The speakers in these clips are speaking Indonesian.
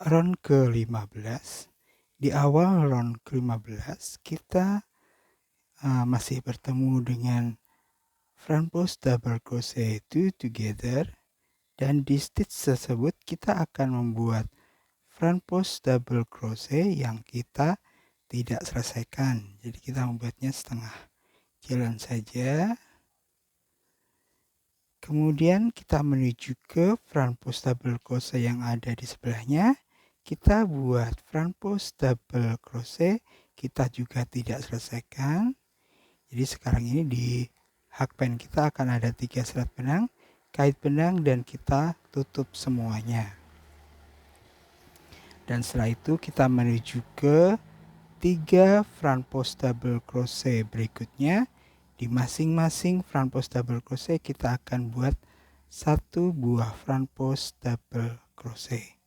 round ke-15. Di awal round ke-15 kita masih bertemu dengan front post double crochet 2 together, dan di stitch tersebut kita akan membuat front post double crochet yang kita tidak selesaikan. Jadi kita membuatnya setengah jalan saja. Kemudian kita menuju ke front post double crochet yang ada di sebelahnya. Kita buat front post double crochet, kita juga tidak selesaikan. Jadi sekarang ini di hakpen kita akan ada 3 serat benang, kait benang, dan kita tutup semuanya. Dan setelah itu kita menuju ke 3 front post double crochet berikutnya. Di masing-masing front post double crochet kita akan buat 1 buah front post double crochet,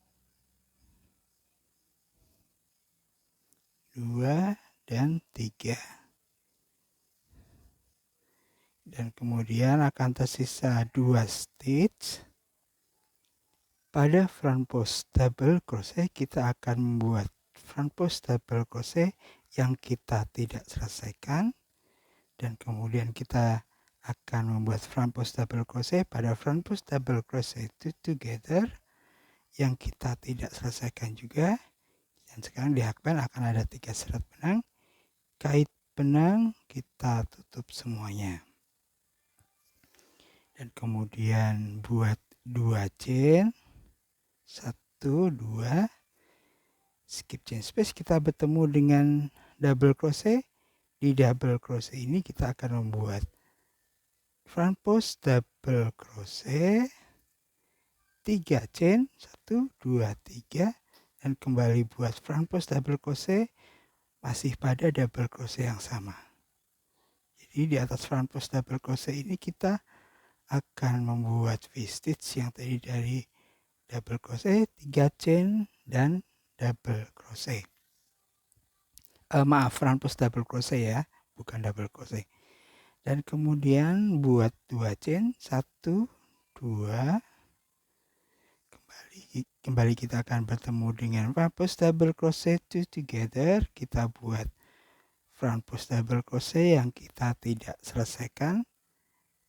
2 dan 3. Dan kemudian akan tersisa 2 stitch. Pada front post double crochet kita akan membuat front post double crochet yang kita tidak selesaikan, dan kemudian kita akan membuat front post double crochet pada front post double crochet 2 together yang kita tidak selesaikan juga. Dan sekarang di hakpen akan ada 3 serat benang, kait benang, kita tutup semuanya. Dan kemudian buat 2 chain, 1, 2, skip chain space, kita bertemu dengan double crochet. Di double crochet ini kita akan membuat front post double crochet 3 chain, 1, 2, 3, dan kembali buat front post double crochet masih pada double crochet yang sama. Jadi di atas front post double crochet ini kita akan membuat V-stitch yang tadi dari double crochet, 3 chain, dan double crochet. Front post double crochet ya, bukan double crochet. Dan kemudian buat 2 chain, 1, 2, kembali kita akan bertemu dengan front post double crochet 2 together. Kita buat front post double crochet yang kita tidak selesaikan.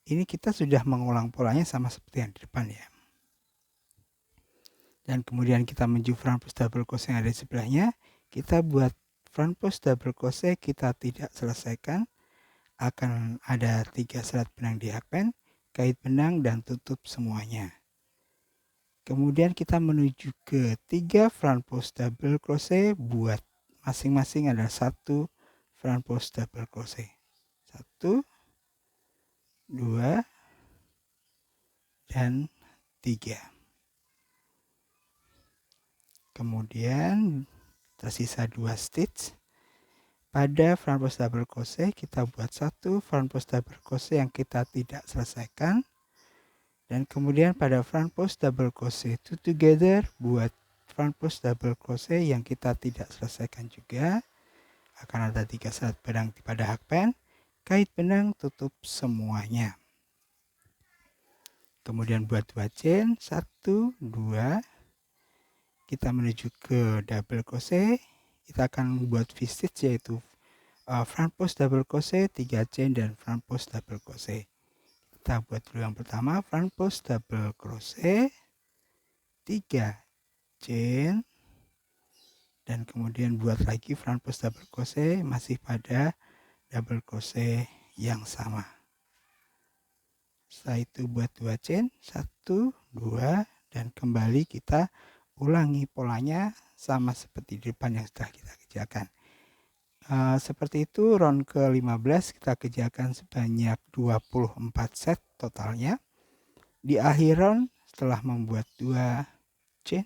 Ini kita sudah mengulang polanya sama seperti yang di depan ya. Dan kemudian kita menuju front post double crochet yang ada di sebelahnya. Kita buat front post double crochet kita tidak selesaikan. Akan ada 3 serat benang di hakpen, kait benang, dan tutup semuanya. Kemudian kita menuju ke 3 front post double crochet, buat masing-masing ada 1 front post double crochet, 1, 2, dan 3. Kemudian tersisa 2 stitch. Pada front post double crochet kita buat 1 front post double crochet yang kita tidak selesaikan. Dan kemudian pada front post double crochet 2 together buat front post double crochet yang kita tidak selesaikan juga. Akan ada 3 serat benang pada hakpen, kait benang, tutup semuanya. Kemudian buat 2 chain, 1, 2. Kita menuju ke double crochet. Kita akan buat V-stitch yaitu front post double crochet, 3 chain, dan front post double crochet. Kita buat dulu yang pertama, front post double crochet, 3 chain, dan kemudian buat lagi front post double crochet masih pada double crochet yang sama. Setelah itu buat 2 chain, 1, 2, dan kembali kita ulangi polanya sama seperti di depan yang sudah kita kerjakan. Seperti itu round ke-15 kita kerjakan sebanyak 24 set totalnya. Di akhir round setelah membuat 2 chain,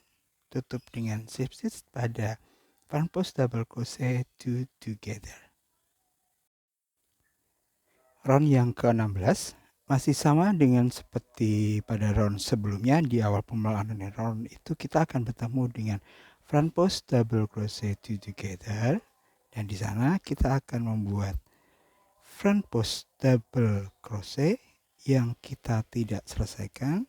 tutup dengan slip stitch pada front post double crochet 2 together. Round yang ke-16 masih sama dengan seperti pada round sebelumnya. Di awal pemulaan round itu kita akan bertemu dengan front post double crochet 2 together, dan di sana kita akan membuat front post double crochet yang kita tidak selesaikan.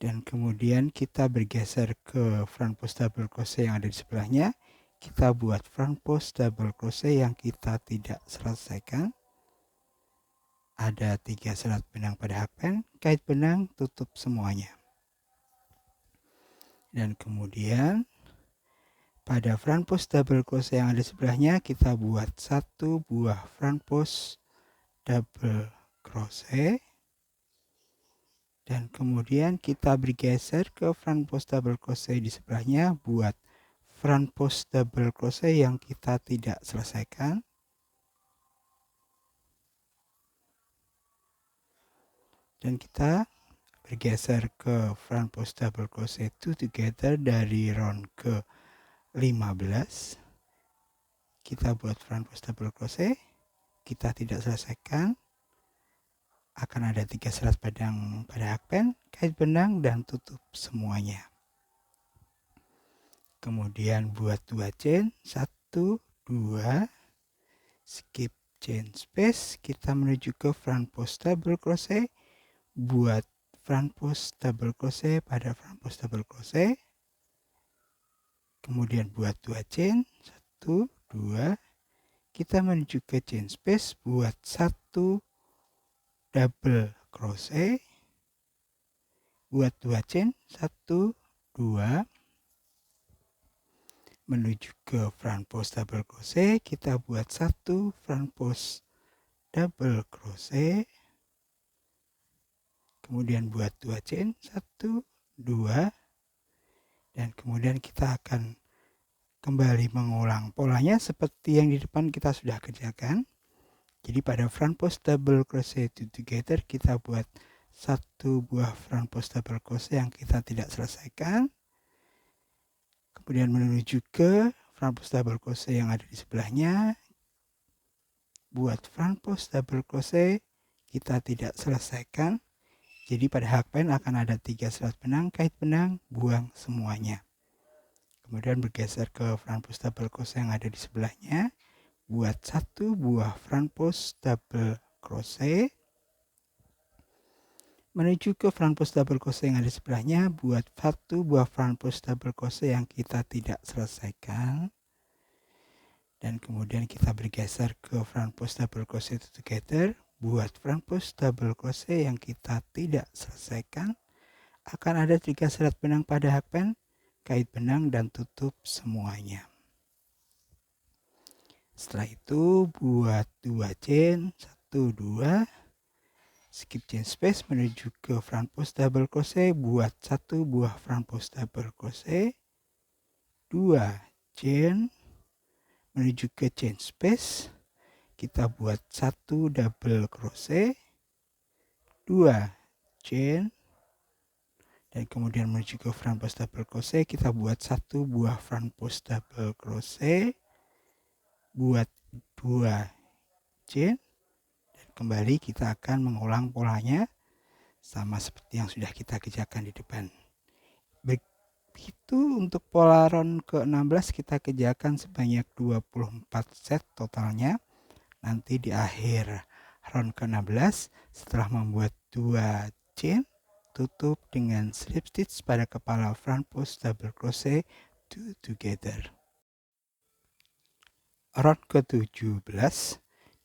Dan kemudian kita bergeser ke front post double crochet yang ada di sebelahnya. Kita buat front post double crochet yang kita tidak selesaikan. Ada 3 serat benang pada hakpen, kait benang, tutup semuanya. Dan kemudian pada front post double crochet yang ada di sebelahnya, kita buat 1 buah front post double crochet. Dan kemudian kita bergeser ke front post double crochet di sebelahnya, buat front post double crochet yang kita tidak selesaikan. Dan kita bergeser ke front post double crochet 2 together dari round ke 15. Kita buat front post double crochet, kita tidak selesaikan. Akan ada 3 serat benang pada hakpen, kait benang, dan tutup semuanya. Kemudian buat 2 chain, 1, 2, skip chain space, kita menuju ke front post double crochet, buat front post double crochet pada front post double crochet, kemudian buat 2 chain, 1, 2, kita menuju ke chain space, buat 1 double crochet, buat 2 chain, 1, 2, menuju ke front post double crochet, kita buat 1 front post double crochet, kemudian buat 2 chain, 1, 2, dan kemudian kita akan kembali mengulang polanya seperti yang di depan kita sudah kerjakan. Jadi pada front post double crochet 2 together, kita buat 1 buah front post double crochet yang kita tidak selesaikan. Kemudian menuju ke front post double crochet yang ada di sebelahnya, buat front post double crochet kita tidak selesaikan. Jadi pada hakpen akan ada 3 serat benang, kait benang, buang semuanya. Kemudian bergeser ke front post double crochet yang ada di sebelahnya, buat 1 buah front post double crochet, menuju ke front post double crochet yang ada di sebelahnya, buat 1 buah front post double crochet yang kita tidak selesaikan. Dan kemudian kita bergeser ke front post double crochet together, buat front post double crochet yang kita tidak selesaikan. Akan ada 3 serat benang pada hakpen, kait benang, dan tutup semuanya. Setelah itu buat 2 chain, 1, 2, skip chain space, menuju ke front post double crochet, buat 1 buah front post double crochet, 2 chain, menuju ke chain space, kita buat 1 double crochet, 2 chain, dan kemudian menuju ke front post double crochet, kita buat 1 buah front post double crochet, buat 2 chain, dan kembali kita akan mengulang polanya sama seperti yang sudah kita kerjakan di depan. Begitu untuk pola round ke-16 kita kerjakan sebanyak 24 set totalnya. Nanti di akhir round ke-16 setelah membuat 2 chain, tutup dengan slip stitch pada kepala front post double crochet 2 together. Round ke-17.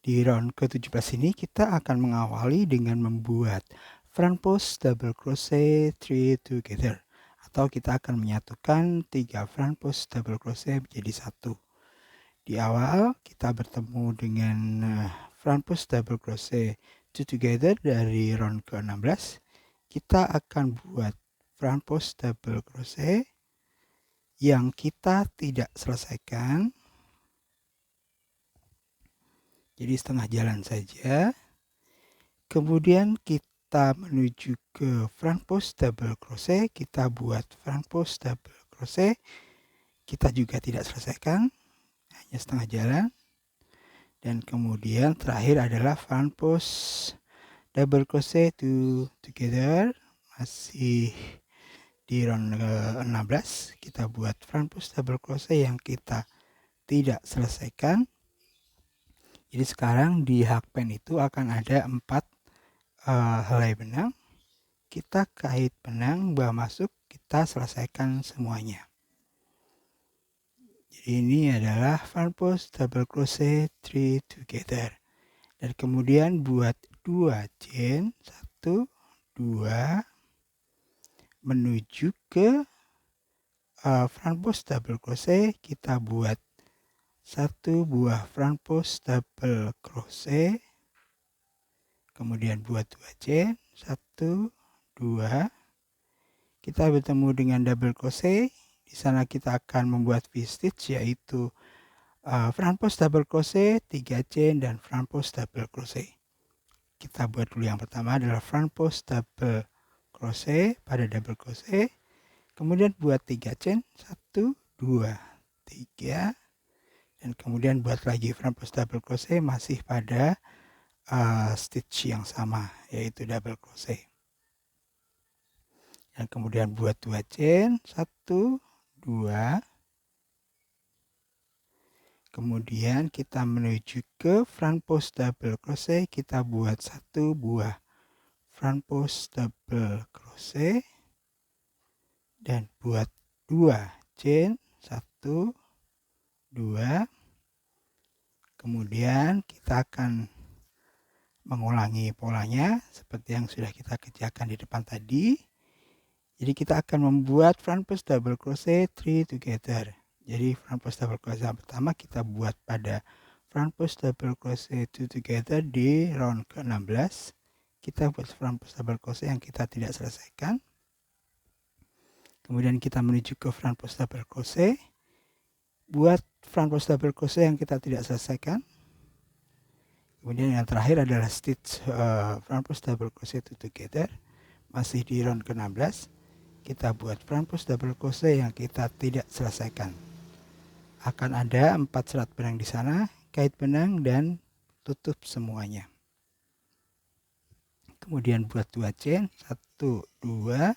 Di round ke-17 ini kita akan mengawali dengan membuat front post double crochet 3 together, atau kita akan menyatukan 3 front post double crochet menjadi satu. Di awal kita bertemu dengan front post double crochet 2 together dari round ke-16. Kita akan buat front post double crochet yang kita tidak selesaikan. Jadi setengah jalan saja. Kemudian kita menuju ke front post double crochet, kita buat front post double crochet, kita juga tidak selesaikan, hanya setengah jalan. Dan kemudian terakhir adalah front post double crochet 2 together, masih di round ke-16, kita buat front post double crochet yang kita tidak selesaikan. Jadi sekarang di hakpen itu akan ada 4 helai benang. kita kait benang bawah masuk, kita selesaikan semuanya. Jadi ini adalah front post double crochet 3 together. Dan kemudian buat 2 chain, 1 2 menuju ke front post double crochet, kita buat 1 buah front post double crochet, kemudian buat 2 chain, 1 2, kita bertemu dengan double crochet. Di sana kita akan membuat V-stitch, yaitu front post double crochet, 3 chain, dan front post double crochet. Kita buat dulu yang pertama adalah front post double crochet pada double crochet, kemudian buat 3 chain, 1 2 3, dan kemudian buat lagi front post double crochet masih pada stitch yang sama, yaitu double crochet. Dan kemudian buat 2 chain, 1 2, kemudian kita menuju ke front post double crochet, kita buat 1 buah front post double crochet dan buat 2 chain, 1 2, kemudian kita akan mengulangi polanya seperti yang sudah kita kerjakan di depan tadi. Jadi kita akan membuat front post double crochet 3 together. Jadi front post double crochet yang pertama kita buat pada front post double crochet 2 together di round ke-16. Kita buat front post double crochet yang kita tidak selesaikan. Kemudian kita menuju ke front post double crochet. Buat front post double crochet yang kita tidak selesaikan. Kemudian yang terakhir adalah stitch front post double crochet 2 together. Masih di round ke-16. Kita buat front post double crochet yang kita tidak selesaikan. Akan ada 4 serat benang di sana, kait benang dan tutup semuanya. Kemudian buat 2 chain, 1 2,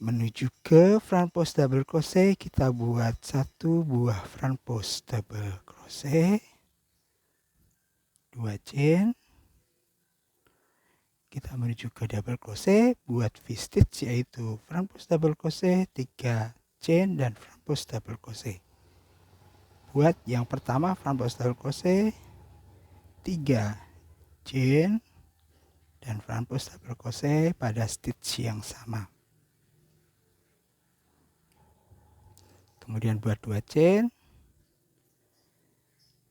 menuju ke front post double crochet, kita buat 1 buah front post double crochet, 2 chain, kita menuju ke double crochet, buat V-stitch yaitu front post double crochet, 3 chain, dan front post double crochet. Buat yang pertama front post double crochet, 3 chain, dan front post double crochet pada stitch yang sama. Kemudian buat 2 chain,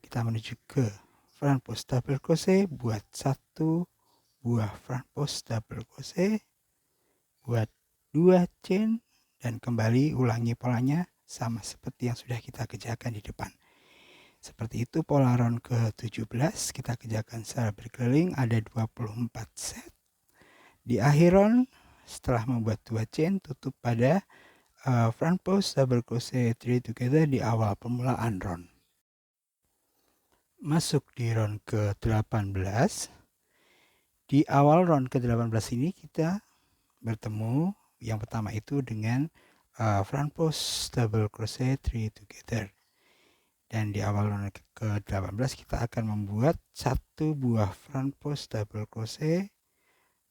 kita menuju ke front post double crochet, buat 1 buah front post double crochet, buat 2 chain, dan kembali ulangi polanya sama seperti yang sudah kita kerjakan di depan. Seperti itu pola round ke-17 kita kerjakan secara berkeliling, ada 24 set. Di akhir round setelah membuat 2 chain, tutup pada front post double crochet 3 together di awal permulaan round. Masuk di round ke-18. Di awal round ke-18 ini kita bertemu yang pertama itu dengan front post double crochet 3 together. Dan di awal round ke-18 kita akan membuat 1 buah front post double crochet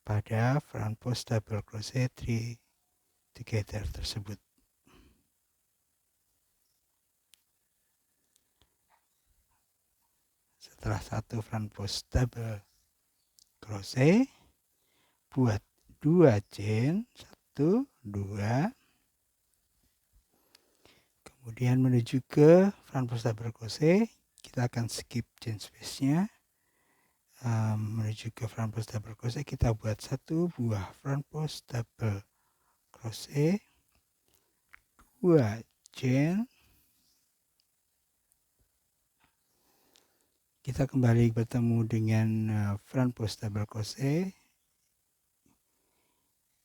pada front post double crochet 3 together tersebut. Setelah 1 front post double crochet, buat 2 chain, 1 2, kemudian menuju ke front post double crochet, kita akan skip chain space-nya. Menuju ke front post double crochet, kita buat 1 buah front post double crochet, 2 chain, kita kembali bertemu dengan front post double crochet,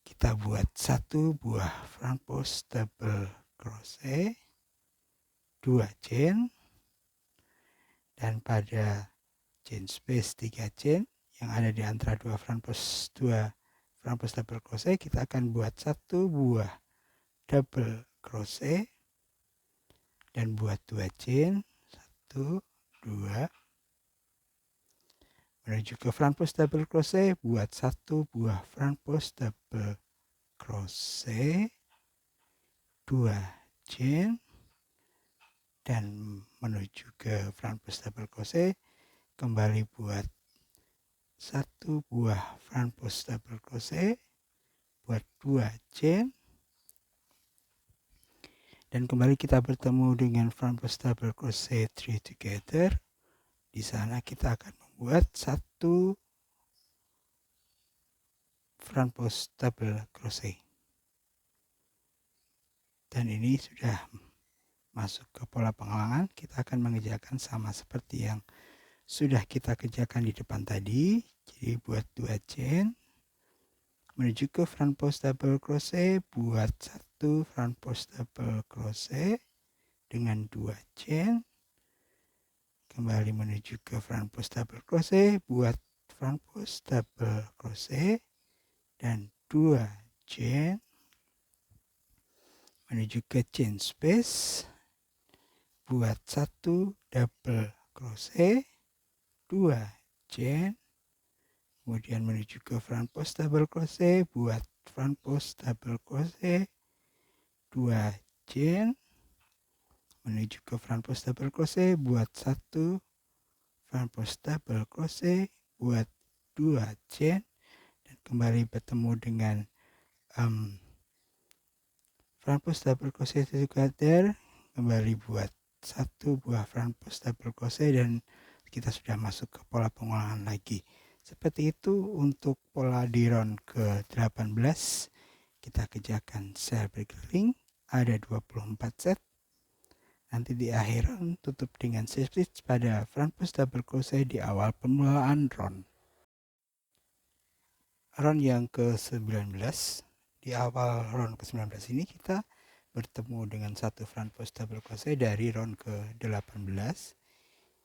kita buat 1 buah front post double crochet, 2 chain, dan pada chain space 3 chain yang ada di antara 2 front post double crochet, kita akan buat 1 buah double crochet dan buat 2 chain, 1 2, menuju ke front post double crochet, buat 1 buah front post double crochet, 2 chain, dan menuju ke front post double crochet, kembali buat 1 buah front post double crochet, buat 2 chain, dan kembali kita bertemu dengan front post double crochet 3 together. Di sana kita akan membuat 1 front post double crochet, dan ini sudah masuk ke pola pengulangan. Kita akan mengerjakan sama seperti yang sudah kita kerjakan di depan tadi. Jadi buat 2 chain, menuju ke front post double crochet, buat 1 front post double crochet dengan 2 chain, kembali menuju ke front post double crochet, buat front post double crochet dan 2 chain, menuju ke chain space, buat 1 double crochet, 2 chain, kemudian menuju ke front post double crochet, buat front post double crochet, 2 chain, menuju ke front post double crochet, buat 1 front post double crochet, buat 2 chain, dan kembali bertemu dengan front post double crochet together, kembali buat 1 buah front post double crochet, dan kita sudah masuk ke pola pengulangan lagi. Seperti itu untuk pola di round ke-18. Kita kerjakan secara berkeliling, ada 24 set. Nanti di akhir round tutup dengan slip stitch pada front post double crochet di awal permulaan round. Round yang ke-19, di awal round ke-19 ini kita bertemu dengan 1 front post double crochet dari round ke-18.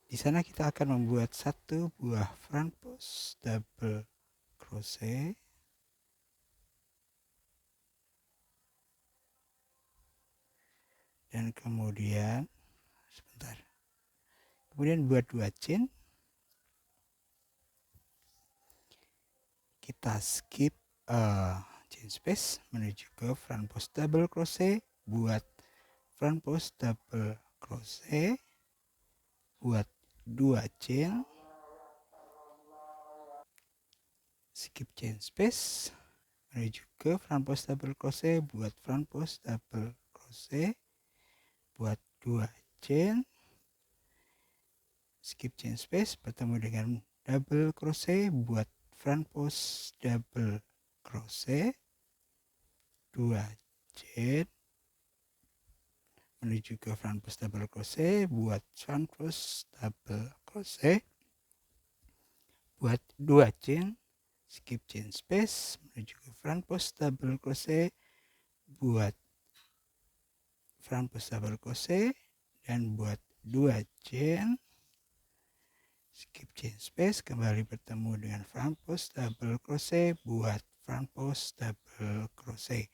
Di sana kita akan membuat 1 buah front post double crochet, dan kemudian buat 2 chain. Kita skip chain space, menuju ke front post double crochet, buat front post double crochet, buat 2 chain, skip chain space, menuju ke front post double crochet, buat front post double crochet, buat 2 chain, skip chain space, bertemu dengan double crochet, buat front post double crochet, 2 chain, menuju ke front post double crochet, buat front post double crochet, buat 2 chain, skip chain space, menuju ke front post double crochet, buat front post double crochet, dan buat 2 chain, skip chain space, kembali bertemu dengan front post double crochet, buat front post double crochet.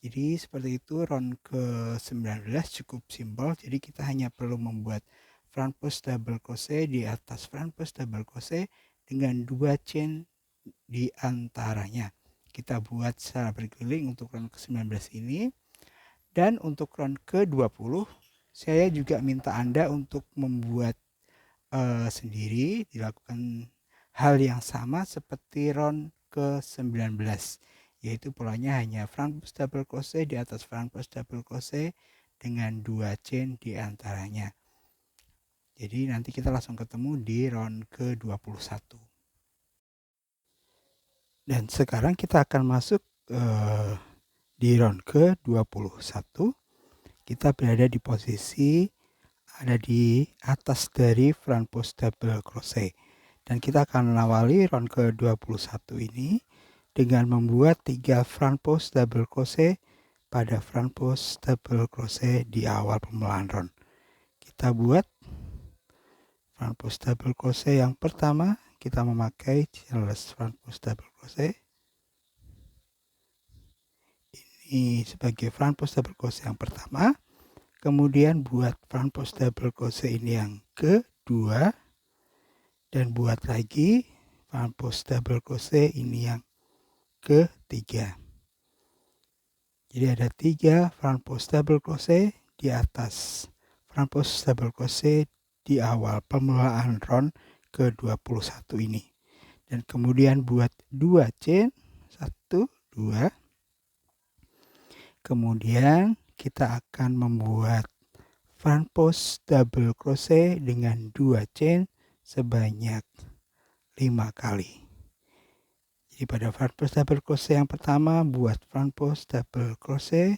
Jadi seperti itu round ke-19 cukup simpel. Jadi kita hanya perlu membuat front post double crochet di atas front post double crochet dengan 2 chain di antaranya. Kita buat secara berkeliling untuk round ke-19 ini. Dan untuk round ke-20 saya juga minta Anda untuk membuat sendiri, dilakukan hal yang sama seperti round ke-19, yaitu polanya hanya front post double crochet di atas front post double crochet dengan 2 chain di antaranya. Jadi nanti kita langsung ketemu di round ke-21. Dan sekarang kita akan masuk di round ke-21. Kita berada di posisi ada di atas dari front post double crochet, dan kita akan mengawali round ke-21 ini dengan membuat 3 front post double crochet pada front post double crochet di awal permulaan round. Kita buat front post double crochet yang pertama, kita memakai chainless front post double crochet. Ini sebagai front post double crochet yang pertama. Kemudian buat front post double crochet ini yang kedua, dan buat lagi front post double crochet, ini yang ketiga. Jadi ada 3 front post double crochet di atas front post double crochet di awal permulaan round ke-21 ini. Dan kemudian buat 2 chain, 1, 2. Kemudian kita akan membuat front post double crochet dengan 2 chain sebanyak 5 kali. Jadi pada front post double crochet yang pertama, buat front post double crochet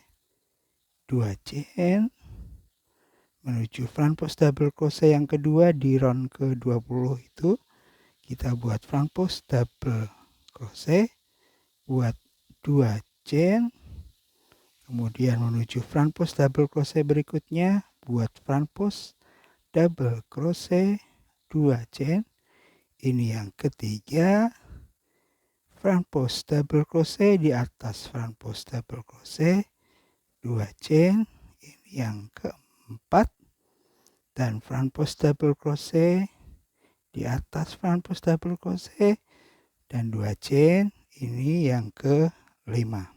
2 chain, menuju front post double crochet yang kedua di round ke-20 itu kita buat front post double crochet, buat 2 chain, kemudian menuju front post double crochet berikutnya, buat front post double crochet 2 chain, ini yang ketiga. Front post double crochet di atas front post double crochet 2 chain, ini yang keempat. Dan front post double crochet di atas front post double crochet dan 2 chain, ini yang kelima.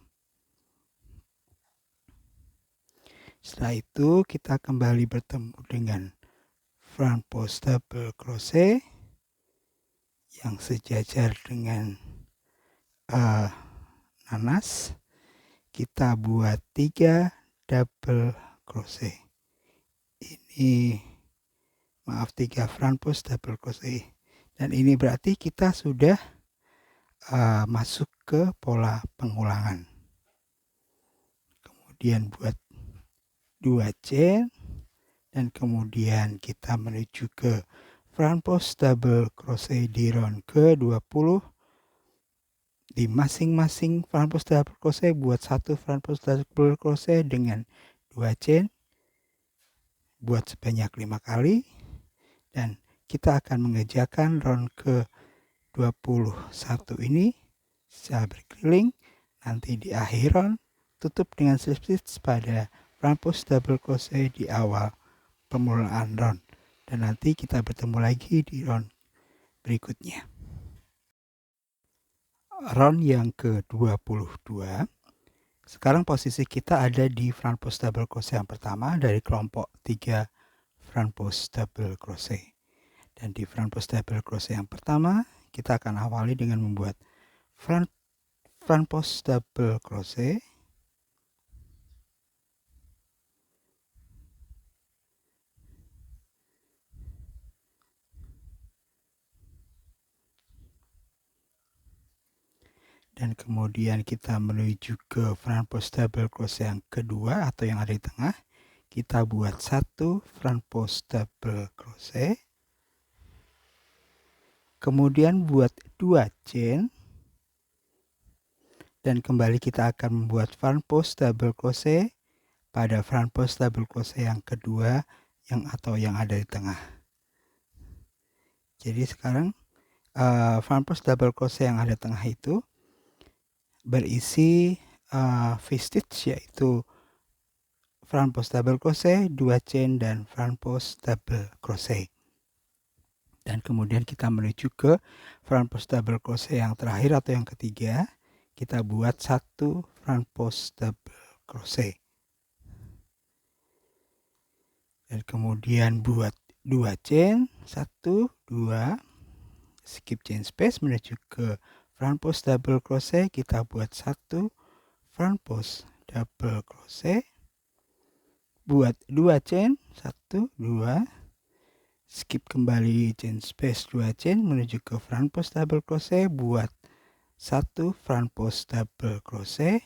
Setelah itu kita kembali bertemu dengan front post double crochet yang sejajar dengan nanas. Kita buat 3 double crochet. Ini 3 front post double crochet. Dan ini berarti kita sudah masuk ke pola pengulangan. Kemudian buat 2 chain dan kemudian kita menuju ke front post double crochet di round ke-20. Di masing-masing front post double crochet buat 1 front post double crochet dengan 2 chain, buat sebanyak 5 kali, dan kita akan mengerjakan round ke-21 ini secara berkeliling. Nanti di akhir round tutup dengan slip stitch pada front post double crochet di awal permulaan round, dan nanti kita bertemu lagi di round berikutnya. Round yang ke-22. Sekarang posisi kita ada di front post double crochet yang pertama dari kelompok 3 front post double crochet. Dan di front post double crochet yang pertama kita akan awali dengan membuat front post double crochet, dan kemudian kita menuju ke front post double crochet yang kedua atau yang ada di tengah. Kita buat 1 front post double crochet, kemudian buat 2 chain, dan kembali kita akan membuat front post double crochet pada front post double crochet yang kedua yang ada di tengah. Jadi sekarang front post double crochet yang ada di tengah itu berisi V-stitch, yaitu front post double crochet, 2 chain, dan front post double crochet. Dan kemudian kita menuju ke front post double crochet yang terakhir atau yang ketiga. Kita buat 1 front post double crochet. Dan kemudian buat 2 chain, 1, 2, skip chain space menuju ke front post double crochet. Kita buat 1 front post double crochet, buat 2 chain, 1, 2, skip kembali chain space 2 chain menuju ke front post double crochet, buat 1 front post double crochet,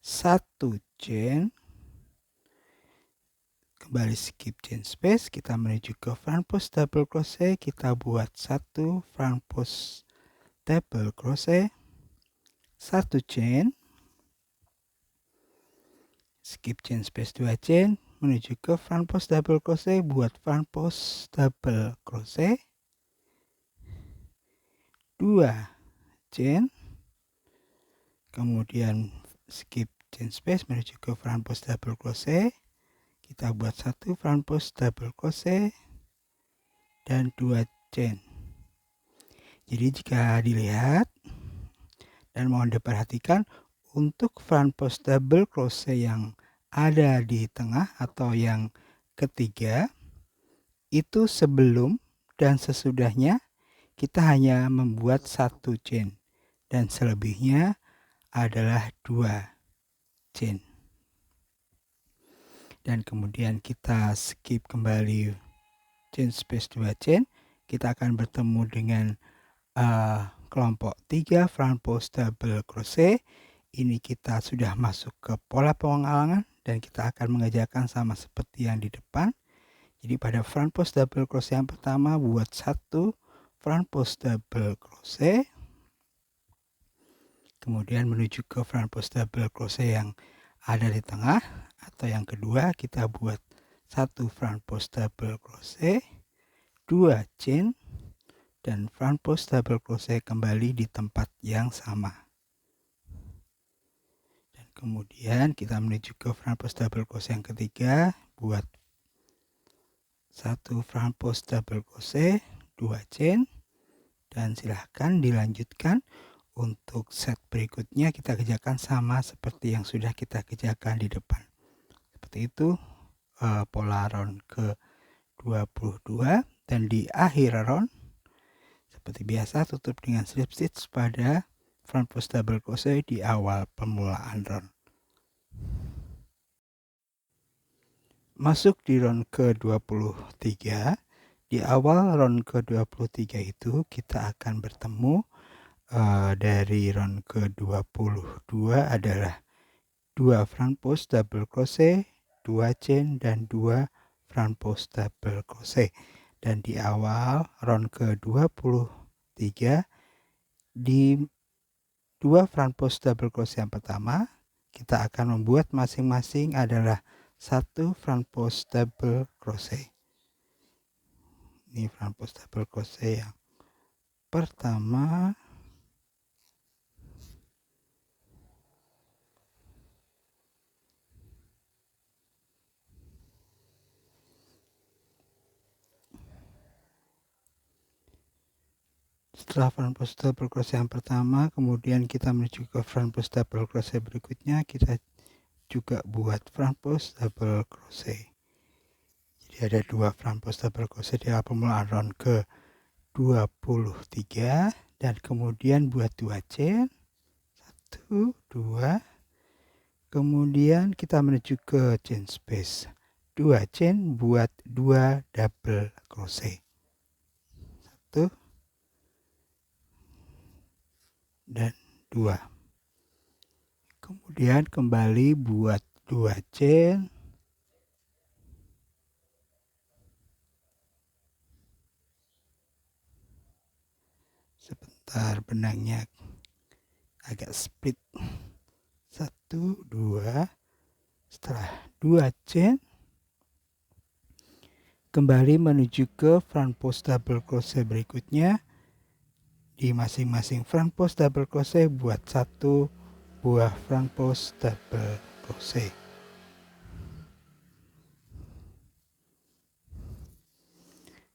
1 chain, kembali skip chain space, kita menuju ke front post double crochet, kita buat 1 front post double crochet, 1 chain, skip chain space 2 chain menuju ke front post double crochet, buat front post double crochet, 2 chain, kemudian skip chain space menuju ke front post double crochet, kita buat 1 front post double crochet dan 2 chain. Jadi jika dilihat dan mohon diperhatikan, untuk front post double crochet yang ada di tengah atau yang ketiga, itu sebelum dan sesudahnya kita hanya membuat 1 chain dan selebihnya adalah 2 chain. Dan kemudian kita skip kembali chain space 2 chain, kita akan bertemu dengan kelompok 3 front post double crochet. Ini kita sudah masuk ke pola pengalangan dan kita akan mengerjakan sama seperti yang di depan. Jadi pada front post double crochet yang pertama buat 1 front post double crochet. Kemudian menuju ke front post double crochet yang ada di tengah, atau yang kedua kita buat 1 front post double crochet, 2 chain, dan front post double crochet kembali di tempat yang sama. Dan kemudian kita menuju ke front post double crochet yang ketiga, buat 1 front post double crochet, 2 chain, dan silahkan dilanjutkan. Untuk set berikutnya kita kerjakan sama seperti yang sudah kita kerjakan di depan. Seperti itu pola round ke 22, dan di akhir round seperti biasa tutup dengan slip stitch pada front post double crochet di awal permulaan round. Masuk di round ke 23. Di awal round ke 23 itu kita akan bertemu dari round ke 22 adalah 2 front post double crochet, 2 chain, dan 2 front post double crochet. Dan di awal round ke 23 di 2 front post double crochet yang pertama kita akan membuat masing-masing adalah 1 front post double crochet. Ini front post double crochet yang pertama. Setelah front post double crochet yang pertama, kemudian kita menuju ke front post double crochet berikutnya, kita juga buat front post double crochet. Jadi ada 2 front post double crochet di awal permulaan round ke 23, dan kemudian buat 2 chain, 1, 2, kemudian kita menuju ke chain space 2 chain, buat 2 double crochet, 1 dan 2. Kemudian kembali buat 2 chain, sebentar benangnya agak split, 1, 2, setelah 2 chain kembali menuju ke front post double crochet berikutnya. Di masing-masing front post double crochet buat 1 buah front post double crochet.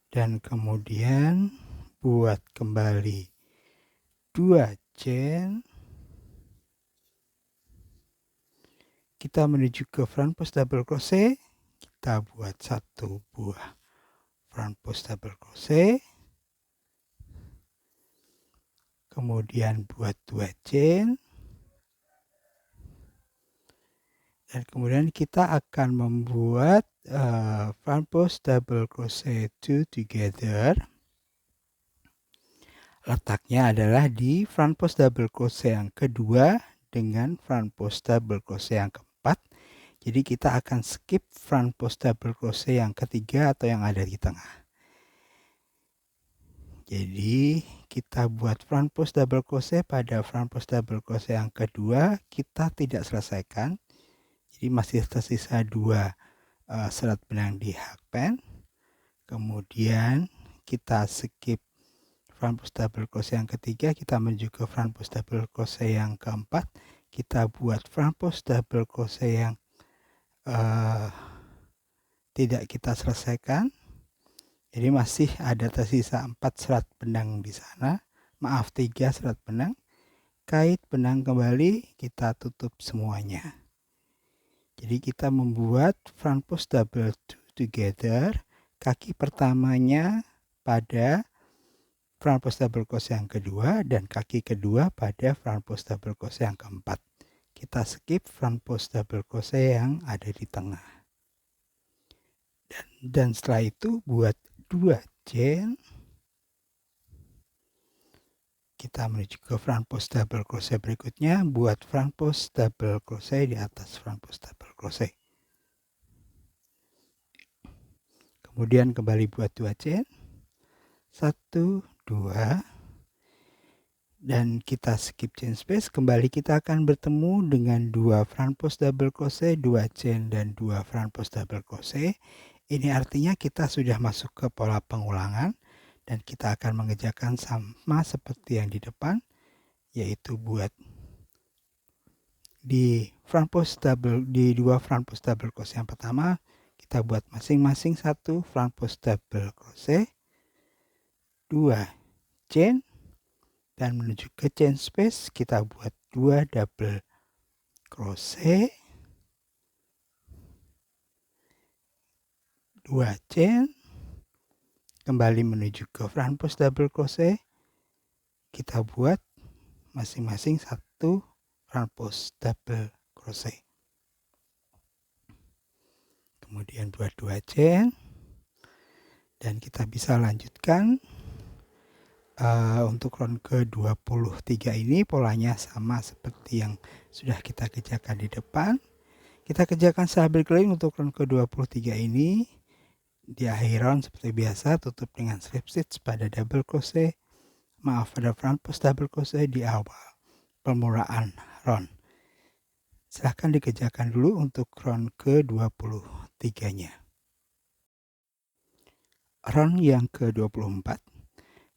Dan kemudian buat kembali 2 chain. Kita menuju ke front post double crochet, kita buat 1 buah front post double crochet. Kemudian buat 2 chain. Dan kemudian kita akan membuat front post double crochet 2 together. Letaknya adalah di front post double crochet yang kedua dengan front post double crochet yang keempat. Jadi kita akan skip front post double crochet yang ketiga atau yang ada di tengah. Jadi kita buat front post double crochet pada front post double crochet yang kedua, kita tidak selesaikan. Jadi masih tersisa 2 serat benang di hakpen. Kemudian kita skip front post double crochet yang ketiga, kita menuju ke front post double crochet yang keempat. Kita buat front post double crochet yang tidak kita selesaikan. Jadi masih ada tersisa 4 serat benang di sana 3 serat benang, kait benang kembali, kita tutup semuanya. Jadi kita membuat front post double two together, kaki pertamanya pada front post double crochet yang kedua dan kaki kedua pada front post double crochet yang keempat. Kita skip front post double crochet yang ada di tengah. Dan setelah itu buat 2 chain. Kita menuju ke front post double crochet berikutnya, buat front post double crochet di atas front post double crochet. Kemudian kembali buat 2 chain. 1, 2. Dan kita skip chain space. Kembali kita akan bertemu dengan 2 front post double crochet, 2 chain dan 2 front post double crochet. Ini artinya kita sudah masuk ke pola pengulangan. Dan kita akan mengerjakan sama seperti yang di depan, yaitu buat di 2 front post double crochet yang pertama, kita buat masing-masing 1 front post double crochet, 2 chain, dan menuju ke chain space kita buat 2 double crochet, 2 chain, kembali menuju ke front post double crochet, kita buat masing-masing 1 front post double crochet. Kemudian buat 2 chain, dan kita bisa lanjutkan untuk round ke-23 ini polanya sama seperti yang sudah kita kerjakan di depan. Kita kerjakan secara berkeliling untuk round ke-23 ini. Di akhir round seperti biasa tutup dengan slip stitch pada double crochet, pada front post double crochet di awal permulaan round. Silahkan dikerjakan dulu untuk round ke-23 nya. Round yang ke-24.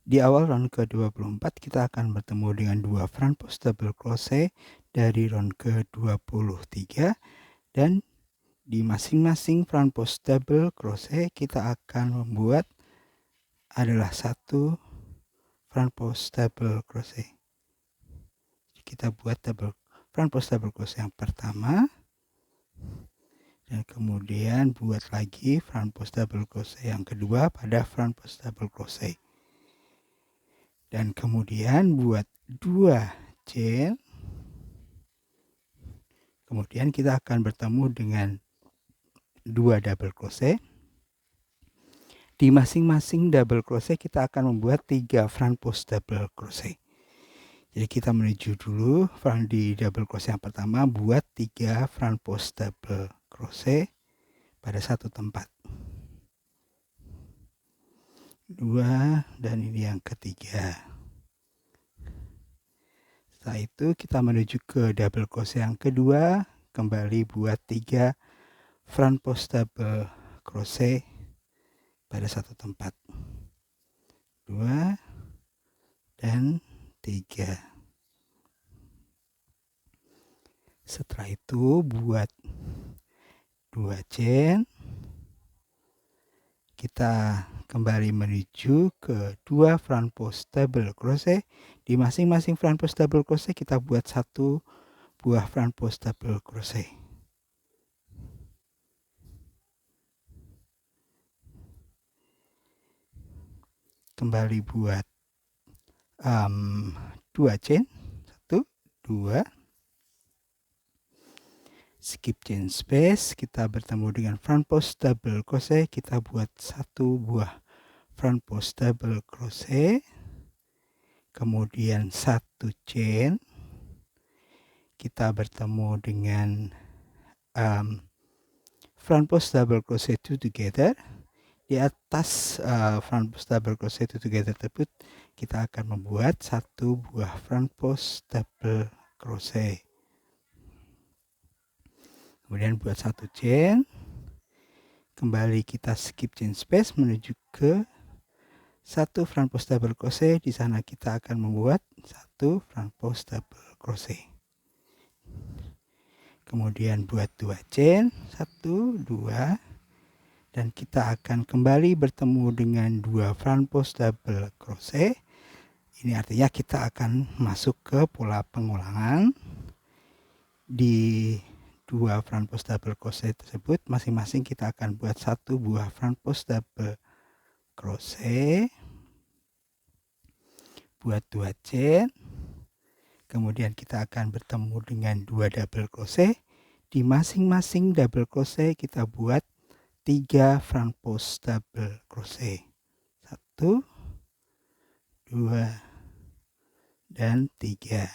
Di awal round ke-24 kita akan bertemu dengan 2 front post double crochet dari round ke-23, dan di masing-masing front post double crochet kita akan membuat adalah 1 front post double crochet. Kita buat front post double crochet yang pertama, dan kemudian buat lagi front post double crochet yang kedua pada front post double crochet, dan kemudian buat 2 chain. Kemudian kita akan bertemu dengan 2 double crochet. Di masing-masing double crochet kita akan membuat 3 front post double crochet. Jadi kita menuju dulu di double crochet yang pertama, buat 3 front post double crochet pada satu tempat. 2, dan ini yang ketiga. Setelah itu kita menuju ke double crochet yang kedua, kembali buat 3 front post double crochet pada satu tempat. 2 dan 3. Setelah itu buat 2 chain. Kita kembali menuju ke 2 front post double crochet. Di masing-masing front post double crochet kita buat 1 buah front post double crochet. Kembali buat 2 chain, 1, 2, skip chain space, kita bertemu dengan front post double crochet, kita buat 1 buah front post double crochet, kemudian 1 chain, kita bertemu dengan front post double crochet 2 together. Di atas front post double crochet 2 together tersebut kita akan membuat 1 buah front post double crochet, kemudian buat 1 chain, kembali kita skip chain space menuju ke 1 front post double crochet. Di sana kita akan membuat 1 front post double crochet, kemudian buat 2 chain, 1, 2, dan kita akan kembali bertemu dengan 2 front post double crochet. Ini artinya kita akan masuk ke pola pengulangan. Di 2 front post double crochet tersebut masing-masing kita akan buat 1 buah front post double crochet, buat 2 chain, kemudian kita akan bertemu dengan 2 double crochet. Di masing-masing double crochet kita buat 3 front post double crochet, 1, 2, dan 3.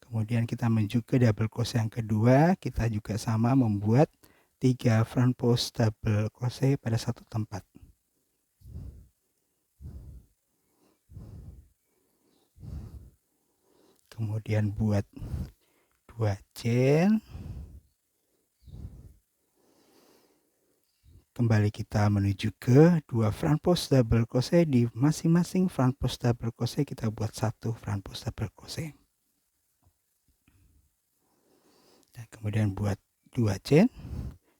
Kemudian kita menuju ke double crochet yang kedua, kita juga sama membuat 3 front post double crochet pada satu tempat. Kemudian buat 2 chain. Kembali kita menuju ke 2 front post double crochet. Di masing-masing front post double crochet kita buat 1 front post double crochet. Dan kemudian buat 2 chain,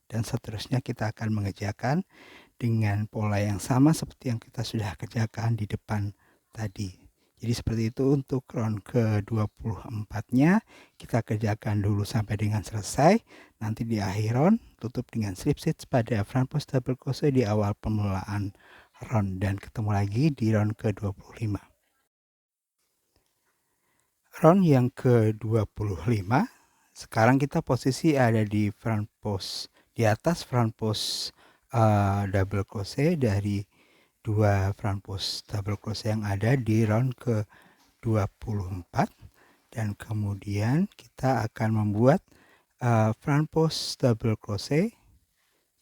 dan seterusnya kita akan mengerjakan dengan pola yang sama seperti yang kita sudah kerjakan di depan tadi. Jadi seperti itu untuk round ke-24-nya kita kerjakan dulu sampai dengan selesai. Nanti di akhir round tutup dengan slip stitch pada front post double crochet di awal pemulaan round, dan ketemu lagi di round ke-25. Round yang ke-25, sekarang kita posisi ada di front post, di atas front post double crochet dari 2 front post double crochet yang ada di round ke-24, dan kemudian kita akan membuat front post double crochet,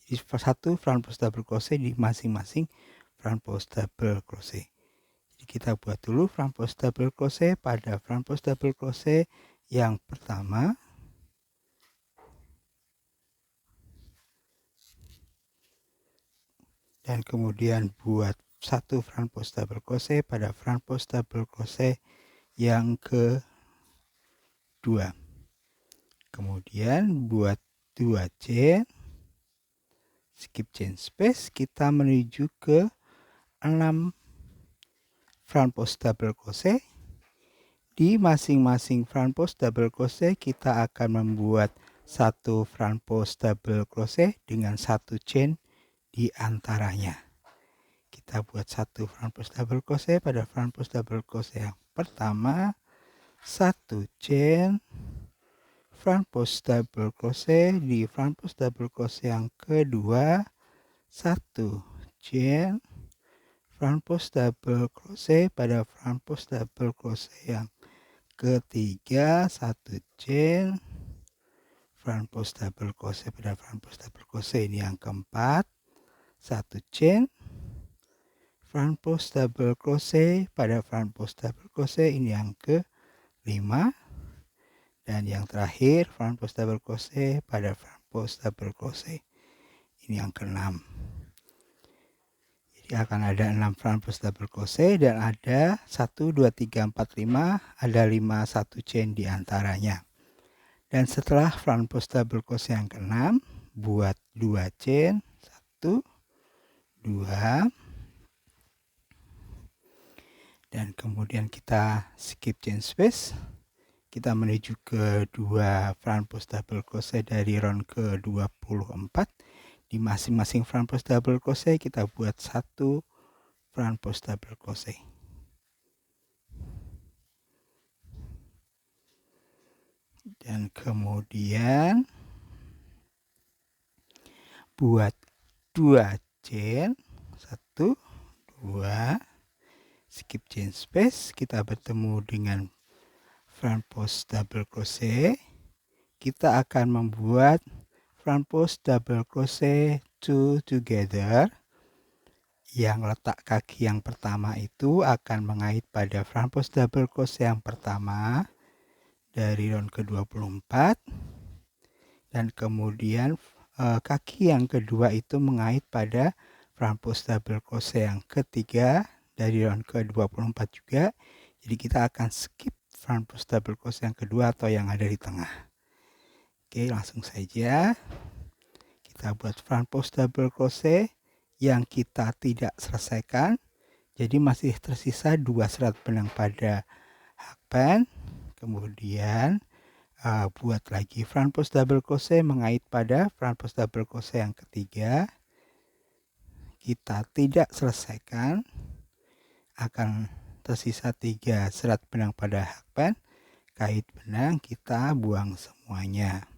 jadi 1 front post double crochet di masing-masing front post double crochet. Kita buat dulu front post double crochet pada front post double crochet yang pertama, dan kemudian buat 1 front post double crochet pada front post double crochet yang kedua. Kemudian buat 2 chain, skip chain space, kita menuju ke 6 front post double crochet. Di masing-masing front post double crochet kita akan membuat 1 front post double crochet dengan 1 chain di antaranya. Kita buat 1 front post double crochet pada front post double crochet yang pertama, 1 chain, front post double crochet di front post double crochet yang kedua, 1 chain, front post double crochet pada front post double crochet yang ketiga, 1 chain, front post double crochet pada front post double crochet ini yang keempat, 1 chain, front post double crochet pada front post double crochet ini yang kelima, dan yang terakhir front post double crochet pada front post double crochet ini yang keenam. Jadi akan ada 6 front post double crochet dan ada 1, 2, 3, 4, 5, ada 5 1 chain di antaranya. Dan setelah front post double crochet yang keenam, buat 2 chain, 1, 2, dan kemudian kita skip chain space. Kita menuju ke 2 front post double crochet dari round ke-24. Di masing-masing front post double crochet kita buat 1 front post double crochet. Dan kemudian buat 2 chain, 1, 2, skip chain space, kita bertemu dengan front post double crochet. Kita akan membuat front post double crochet 2 together, yang letak kaki yang pertama itu akan mengait pada front post double crochet yang pertama dari round ke-24, dan kemudian kaki yang kedua itu mengait pada front post double crochet yang ketiga dari round ke-24 juga. Jadi kita akan skip front post double crochet yang kedua atau yang ada di tengah. Oke, langsung saja kita buat front post double crochet yang kita tidak selesaikan. Jadi masih tersisa 2 serat benang pada hakpan. Kemudian buat lagi front post double crochet mengait pada front post double crochet yang ketiga. Kita tidak selesaikan, akan tersisa 3 serat benang pada hakpan. Kait benang kita buang semuanya.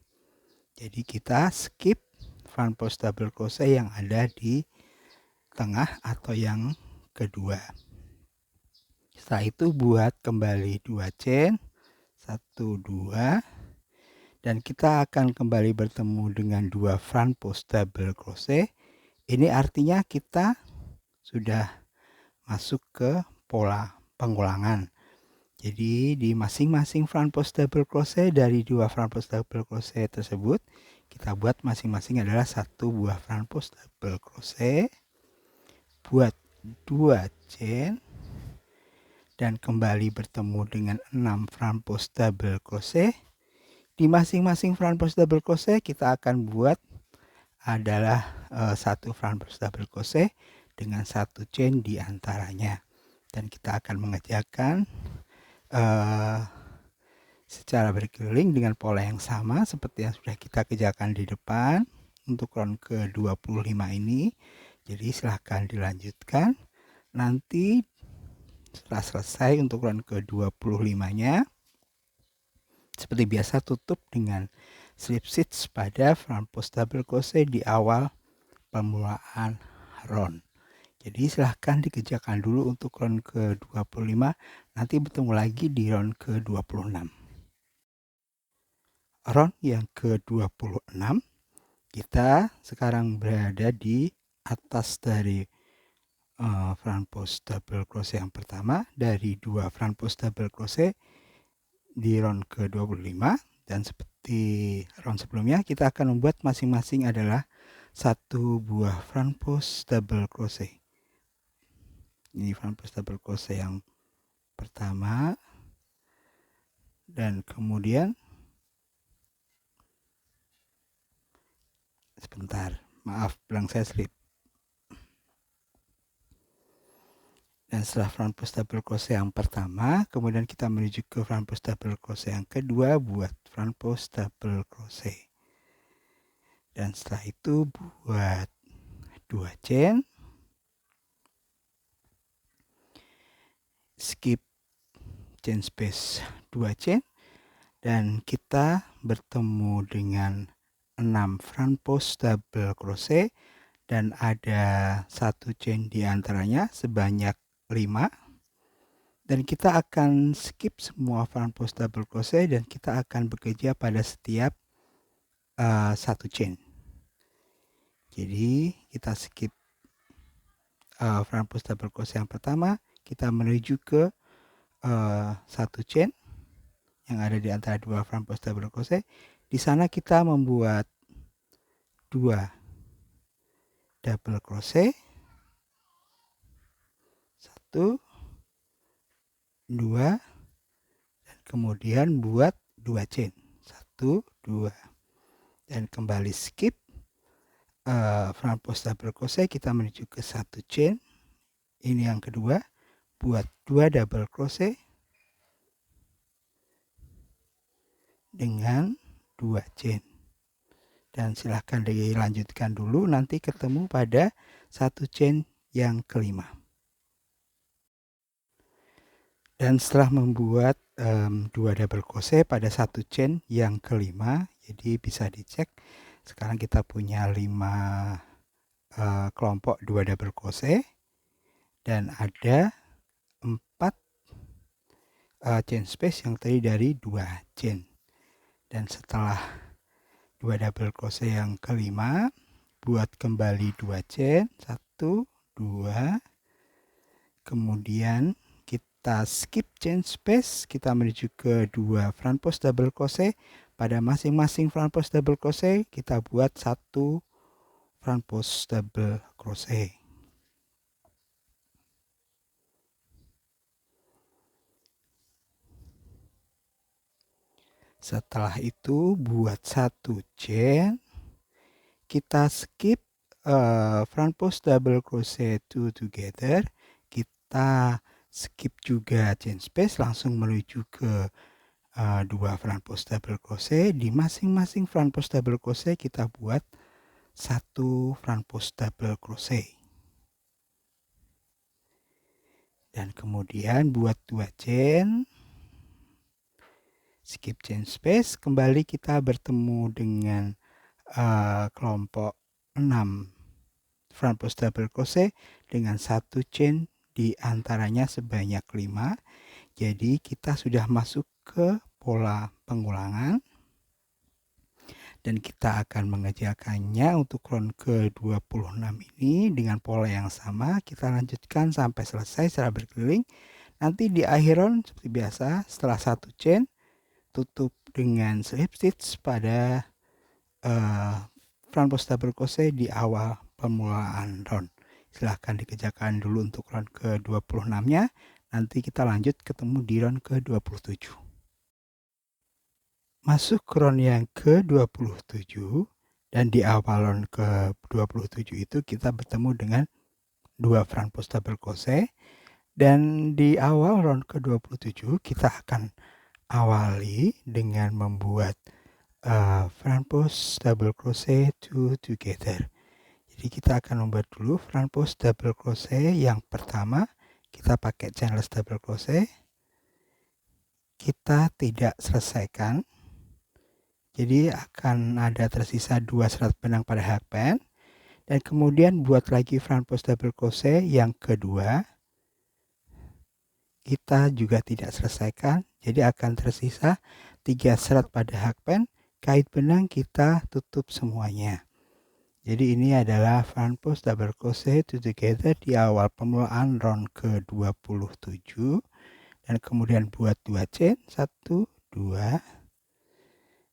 Jadi kita skip front post double crochet yang ada di tengah atau yang kedua. Setelah itu buat kembali 2 chain, 1 2, dan kita akan kembali bertemu dengan 2 front post double crochet. Ini artinya kita sudah masuk ke pola pengulangan. Jadi di masing-masing front post double crochet dari 2 front post double crochet tersebut, kita buat masing-masing adalah 1 buah front post double crochet, buat 2 chain, dan kembali bertemu dengan 6 front post double crochet. Di masing-masing front post double crochet kita akan buat adalah 1 front post double crochet dengan 1 chain di antaranya. Dan kita akan mengerjakan secara berkeliling dengan pola yang sama seperti yang sudah kita kerjakan di depan untuk round ke-25 ini. Jadi silahkan dilanjutkan. Nanti setelah selesai untuk round ke-25-nya, seperti biasa tutup dengan slip stitch pada front post double crochet di awal permulaan round. Jadi silahkan dikerjakan dulu untuk round ke-25, nanti bertemu lagi di round ke-26. Round yang ke-26, kita sekarang berada di atas dari front post double crochet yang pertama dari 2 front post double crochet di round ke-25, dan seperti round sebelumnya kita akan membuat masing-masing adalah 1 buah front post double crochet. Ini front post double crochet yang pertama, dan kemudian sebentar, maaf, belakang saya slip. Dan setelah front post double crochet yang pertama, kemudian kita menuju ke front post double crochet yang kedua, buat front post double crochet. Dan setelah itu buat 2 chain, skip chain space 2 chain, dan kita bertemu dengan 6 front post double crochet dan ada 1 chain di antaranya sebanyak 5, dan kita akan skip semua front post double crochet dan kita akan bekerja pada setiap 1 chain. Jadi kita skip front post double crochet yang pertama, kita menuju ke 1 chain yang ada di antara 2 front post double crochet. Di sana kita membuat 2 double crochet, 1 2, dan kemudian buat 2 chain, 1 2, dan kembali skip front post double crochet, kita menuju ke 1 chain, ini yang kedua, buat 2 double crochet dengan 2 chain, dan silahkan dilanjutkan dulu, nanti ketemu pada 1 chain yang kelima. Dan setelah membuat 2 double crochet pada 1 chain yang kelima, jadi bisa dicek sekarang kita punya 5 kelompok 2 double crochet dan ada 4 chain space yang terdiri dari 2 chain. Dan setelah 2 double crochet yang kelima, buat kembali 2 chain, 1 2, kemudian kita skip chain space, kita menuju ke 2 front post double crochet. Pada masing-masing front post double crochet kita buat 1 front post double crochet. Setelah itu buat 1 chain, kita skip front post double crochet 2 together, kita skip juga chain space, langsung menuju ke 2 front post double crochet. Di masing-masing front post double crochet kita buat 1 front post double crochet. Dan kemudian buat 2 chain, skip chain space, kembali kita bertemu dengan kelompok 6 front post double crochet dengan 1 chain di antaranya sebanyak 5. Jadi kita sudah masuk ke pola pengulangan dan kita akan mengerjakannya untuk round ke-26 ini dengan pola yang sama. Kita lanjutkan sampai selesai secara berkeliling. Nanti di akhir round seperti biasa, setelah 1 chain tutup dengan slip stitch pada front post double crochet di awal permulaan round. Silahkan dikerjakan dulu untuk round ke-26 nya. Nanti kita lanjut ketemu di round ke-27. Masuk ke round yang ke-27 dan di awal round ke-27 itu kita bertemu dengan 2 front post double crochet. Dan di awal round ke-27 kita akan awali dengan membuat front post double crochet 2 together. Jadi kita akan membuat dulu front post double crochet yang pertama. Kita pakai chainless double crochet. Kita tidak selesaikan. Jadi akan ada tersisa 2 serat benang pada hakpen. Dan kemudian buat lagi front post double crochet yang kedua. Kita juga tidak selesaikan. Jadi akan tersisa 3 serat pada hakpen. Kait benang kita tutup semuanya. Jadi ini adalah front post double crochet 2 together di awal permulaan round ke-27. Dan kemudian buat 2 chain, 1, 2.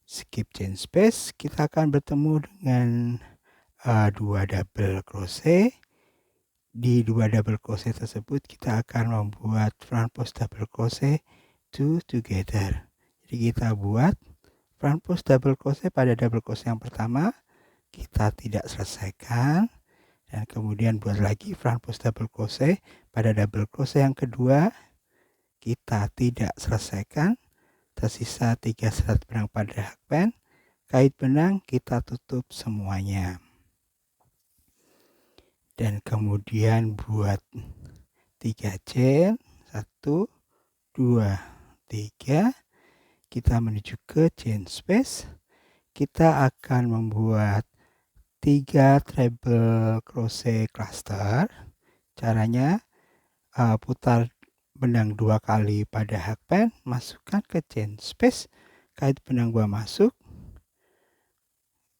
Skip chain space, kita akan bertemu dengan 2 double crochet. Di 2 double crochet tersebut kita akan membuat front post double crochet 2 together. Jadi kita buat front post double crochet pada double crochet yang pertama. Kita tidak selesaikan dan kemudian buat lagi front post double crochet pada double crochet yang kedua. Kita tidak selesaikan, tersisa 3 serat benang pada hakpen. Kait benang kita tutup semuanya dan kemudian buat 3 chain, 1, 2, 3. Kita menuju ke chain space. Kita akan membuat 3 treble crochet cluster. Caranya putar benang 2 kali pada hakpen, masukkan ke chain space, kait benang buang masuk,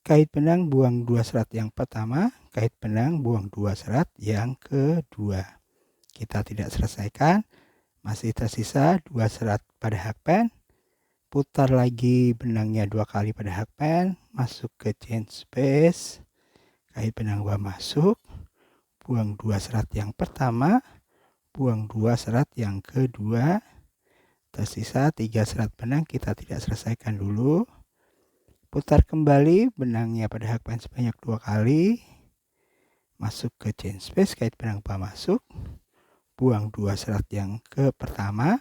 kait benang buang 2 serat yang pertama, kait benang buang 2 serat yang kedua. Kita tidak selesaikan, masih tersisa 2 serat pada hakpen, putar lagi benangnya 2 kali pada hakpen, masuk ke chain space, kait benang buang masuk, buang 2 serat yang pertama, buang 2 serat yang kedua, tersisa 3 serat benang kita tidak selesaikan dulu. Putar kembali benangnya pada hakpen sebanyak 2 kali, masuk ke chain space, kait benang buang masuk, buang 2 serat yang ke pertama,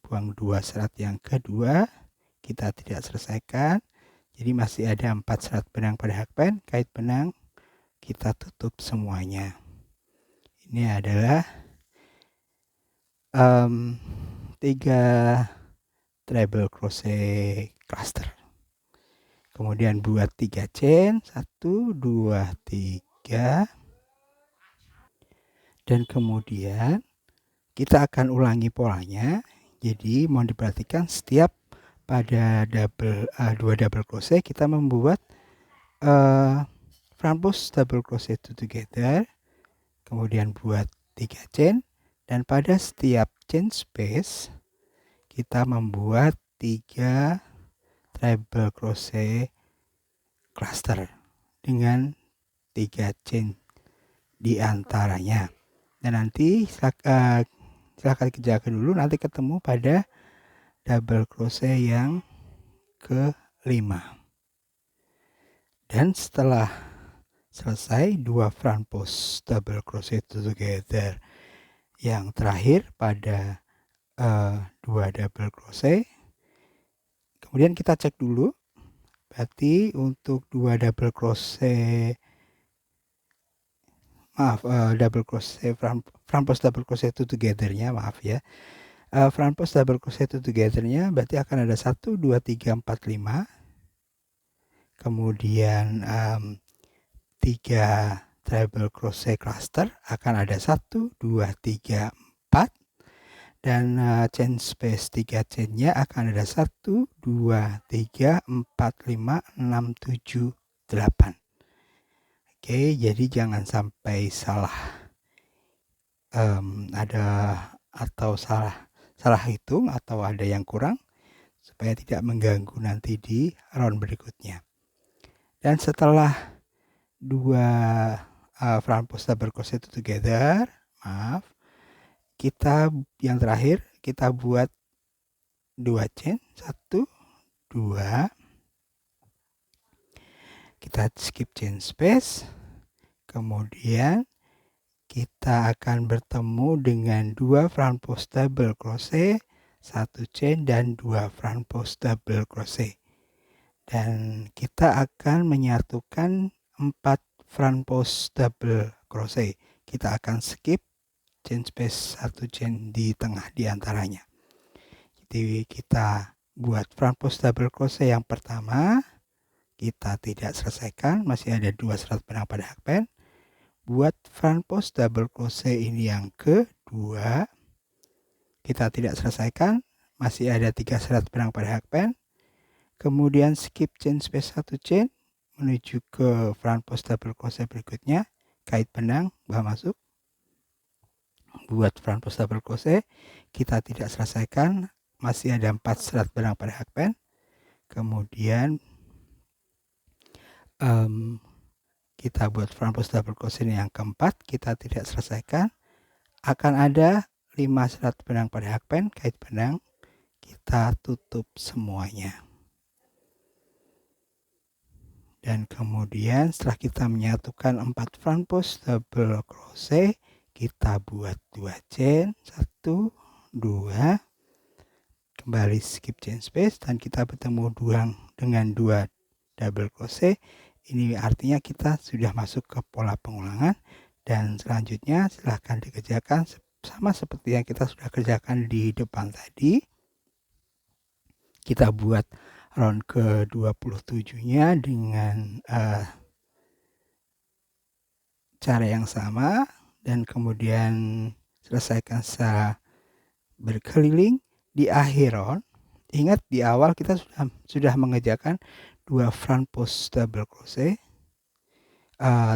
buang 2 serat yang kedua, kita tidak selesaikan. Jadi masih ada 4 serat benang pada hakpen, kait benang kita tutup semuanya. Ini adalah 3 treble crochet cluster. Kemudian buat 3 chain, 1, 2, 3. Dan kemudian kita akan ulangi polanya. Jadi mohon diperhatikan setiap pada 2 double crochet kita membuat front post double crochet 2 together. Kemudian buat 3 chain. Dan pada setiap chain space kita membuat 3 treble crochet cluster dengan 3 chain di antaranya. Dan nanti silahkan kerjakan dulu, nanti ketemu pada double crochet yang ke-5. Dan setelah selesai 2 front post double crochet together Yang terakhir pada 2 double crochet. Kemudian kita cek dulu, berarti untuk 2 double crochet, double crochet front post double crochet itu togethernya, front post double crochet itu togethernya berarti akan ada 1, 2, 3, 4, 5. Kemudian 3 treble crochet cluster akan ada 1, 2, 3, 4. Dan chain space 3 chainnya akan ada 1, 2, 3, 4, 5, 6, 7, 8. Oke, jadi jangan sampai salah ada atau salah hitung atau ada yang kurang, supaya tidak mengganggu nanti di round berikutnya. Dan setelah 2 front post double crochet itu together, kita yang terakhir kita buat 2 chain, 1, 2. Kita skip chain space. Kemudian kita akan bertemu dengan 2 front post double crochet, 1 chain dan 2 front post double crochet. Dan kita akan menyatukan 4 front post double crochet. Kita akan skip chain space 1 chain di tengah di antaranya. Jadi kita buat front post double crochet yang pertama, kita tidak selesaikan, masih ada 2 serat benang pada hakpen. Buat front post double crochet ini yang kedua, kita tidak selesaikan, masih ada 3 serat benang pada hakpen. Kemudian skip chain space 1 chain menuju ke front post double crochet berikutnya, kait benang, bahan masuk. Buat front post double crochet kita tidak selesaikan, masih ada 4 serat benang pada hakpen. Kemudian kita buat front post double crochet yang keempat, kita tidak selesaikan, akan ada 5 serat benang pada hakpen, kait benang, kita tutup semuanya. Dan kemudian setelah kita menyatukan 4 front post double crochet, kita buat 2 chain, 1, 2, kembali skip chain space dan kita bertemu dengan 2 double crochet. Ini artinya kita sudah masuk ke pola pengulangan, dan selanjutnya silahkan dikerjakan sama seperti yang kita sudah kerjakan di depan tadi. Kita buat round ke-27-nya dengan cara yang sama, dan kemudian selesaikan secara berkeliling. Di akhir round, ingat di awal kita sudah mengerjakan 2 front post double crochet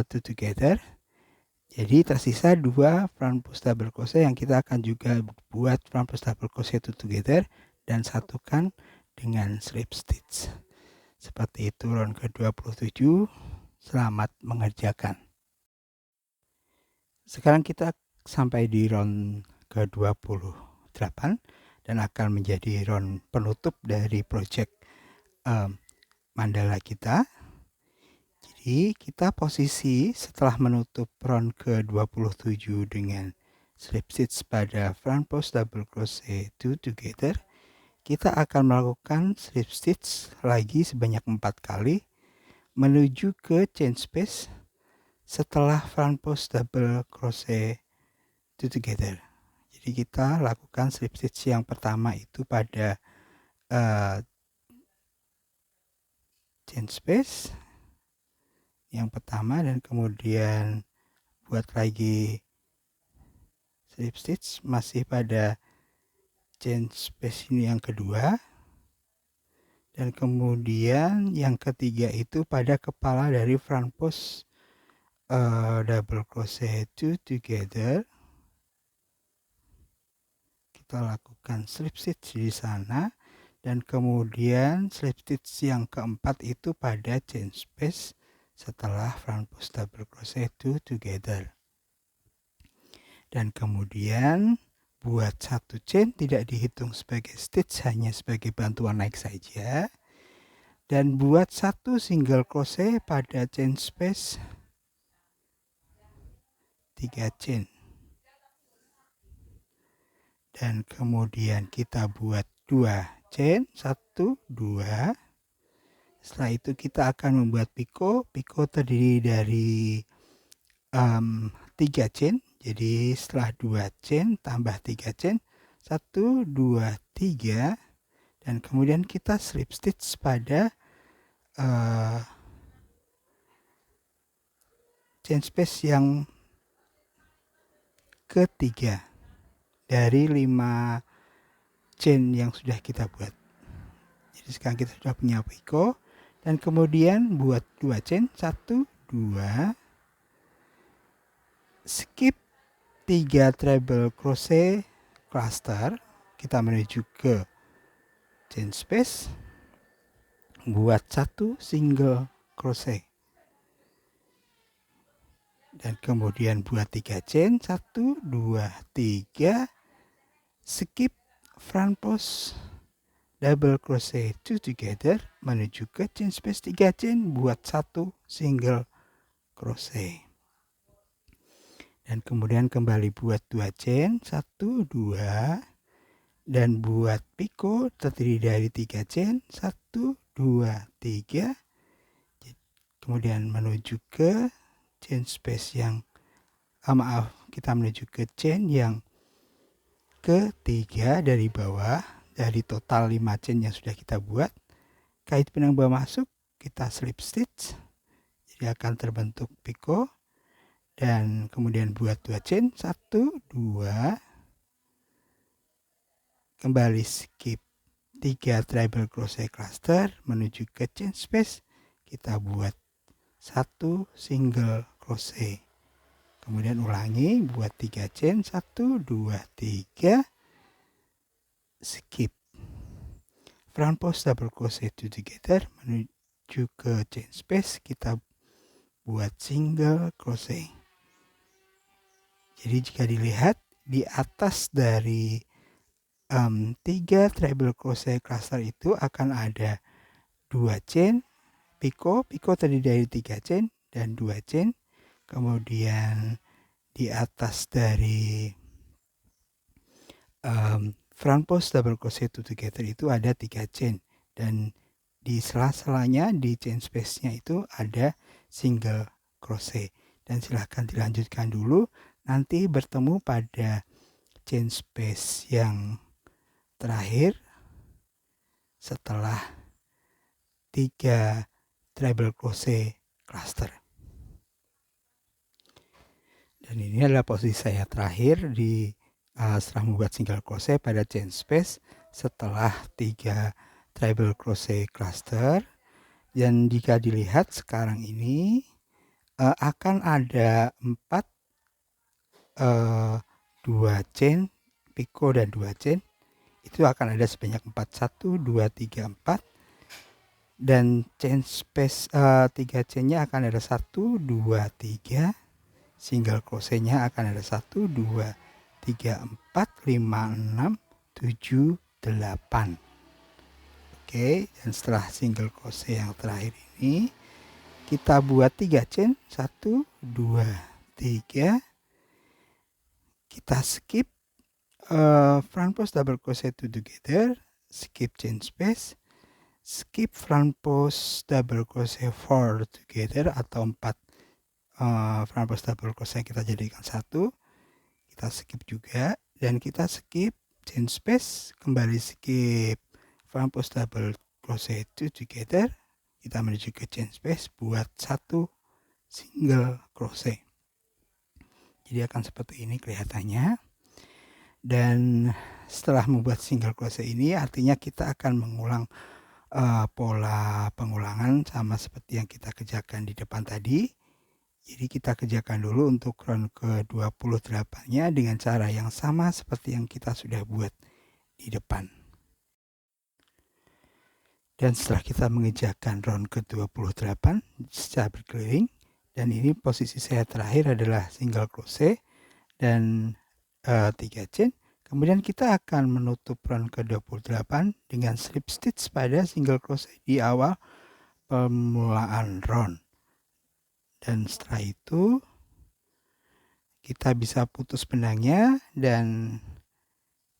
two together. Jadi tersisa 2 front post double crochet yang kita akan juga buat front post double crochet two together dan satukan dengan slip stitch. Seperti itu round ke-27. Selamat mengerjakan. Sekarang kita sampai di round ke-28 dan akan menjadi round penutup dari project mandala kita. Jadi kita posisi setelah menutup round ke-27 dengan slip stitch pada front post double crochet two together, kita akan melakukan slip stitch lagi sebanyak 4 kali menuju ke chain space setelah front post double crochet two together. Jadi kita lakukan slip stitch yang pertama itu pada chain space yang pertama, dan kemudian buat lagi slip stitch masih pada chain space ini yang kedua, dan kemudian yang ketiga itu pada kepala dari front post double crochet two together. Kita lakukan slip stitch di sana, dan kemudian slip stitch yang keempat itu pada chain space setelah front post double crochet two together. Dan kemudian buat 1 chain, tidak dihitung sebagai stitch, hanya sebagai bantuan naik saja. Dan buat 1 single crochet pada chain space 3 chain. dan kemudian kita buat 2 chain, 1 2. Setelah itu kita akan membuat piko. Piko terdiri dari 3 chain. Jadi setelah 2 chain tambah 3 chain, 1 2 3, dan kemudian kita slip stitch pada chain space yang ketiga dari 5 chain yang sudah kita buat. Jadi sekarang kita sudah punya piko, dan kemudian buat 2 chain, 1 2, skip 3 treble crochet cluster, kita menuju ke chain space, buat 1 single crochet, dan kemudian buat 3 chain, 1 2 3, skip front post double crochet 2 together, menuju ke chain space 3 chain, buat 1 single crochet, dan kemudian kembali buat 2 chain, 1 2, dan buat piko terdiri dari 3 chain, 1 2 3, kemudian menuju ke chain space yang kita menuju ke chain yang ketiga dari bawah, dari total 5 chain yang sudah kita buat. Kait benang bawah masuk, kita slip stitch, jadi akan terbentuk piko, dan kemudian buat 2 chain, 1 2, kembali skip 3 treble crochet cluster, menuju ke chain space, kita buat 1 single crochet, kemudian ulangi, buat 3 chain, 1 2 3, skip front post double crochet 2 together, menuju ke chain space, kita buat single crochet. Jadi jika dilihat di atas dari 3 treble crochet cluster itu akan ada 2 chain piko terdiri dari 3 chain dan 2 chain, kemudian di atas dari front post double crochet 2 together itu ada 3 chain, dan di sela-selanya di chain space-nya itu ada single crochet. Dan silahkan dilanjutkan dulu, nanti bertemu pada chain space yang terakhir setelah 3 treble crochet cluster. Dan ini adalah posisi saya terakhir di setelah membuat single crochet pada chain space setelah 3 treble crochet cluster. Dan jika dilihat sekarang ini akan ada 2 chain piko dan 2 chain, itu akan ada sebanyak 4, 1 2 3 4, dan chain space 3 chainnya akan ada 1 2 3, single crochetnya akan ada 1 2 3 4 5 6 7 8. Oke, dan setelah single crochet yang terakhir ini kita buat 3 chain, 1 2 3, kita skip front post double crochet 2 together, skip chain space, skip front post double crochet 4 together atau 4 front post double crochet kita jadikan 1, kita skip juga, dan kita skip chain space, kembali skip front post double crochet 2 together, kita menuju ke chain space, buat 1 single crochet. Jadi akan seperti ini kelihatannya. Dan setelah membuat single crochet ini artinya kita akan mengulang pola pengulangan sama seperti yang kita kerjakan di depan tadi. Jadi kita kerjakan dulu untuk round ke-28 nya dengan cara yang sama seperti yang kita sudah buat di depan. Dan setelah kita mengerjakan round ke-28 secara berkeliling, dan ini posisi saya terakhir adalah single crochet dan 3 chain, kemudian kita akan menutup round ke-28 dengan slip stitch pada single crochet di awal permulaan round. Dan setelah itu kita bisa putus benangnya dan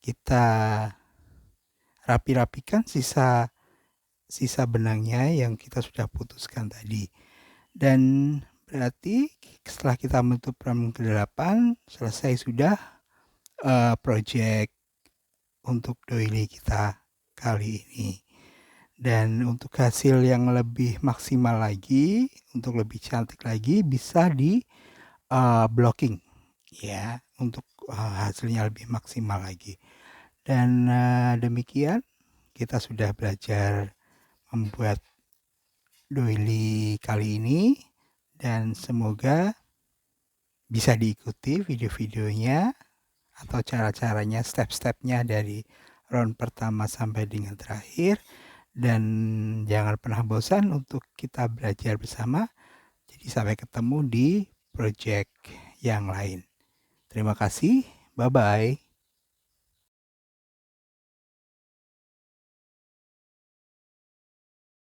kita rapi-rapikan sisa benangnya yang kita sudah putuskan tadi. Dan berarti setelah kita menutup round ke-8, selesai sudah project untuk doily kita kali ini. Dan untuk hasil yang lebih maksimal lagi, untuk lebih cantik lagi, bisa di blocking ya, untuk hasilnya lebih maksimal lagi. Dan demikian kita sudah belajar membuat doily kali ini, dan semoga bisa diikuti video-videonya atau cara-caranya, step-stepnya dari round pertama sampai dengan terakhir. Dan jangan pernah bosan untuk kita belajar bersama. Jadi sampai ketemu di project yang lain. Terima kasih, bye-bye.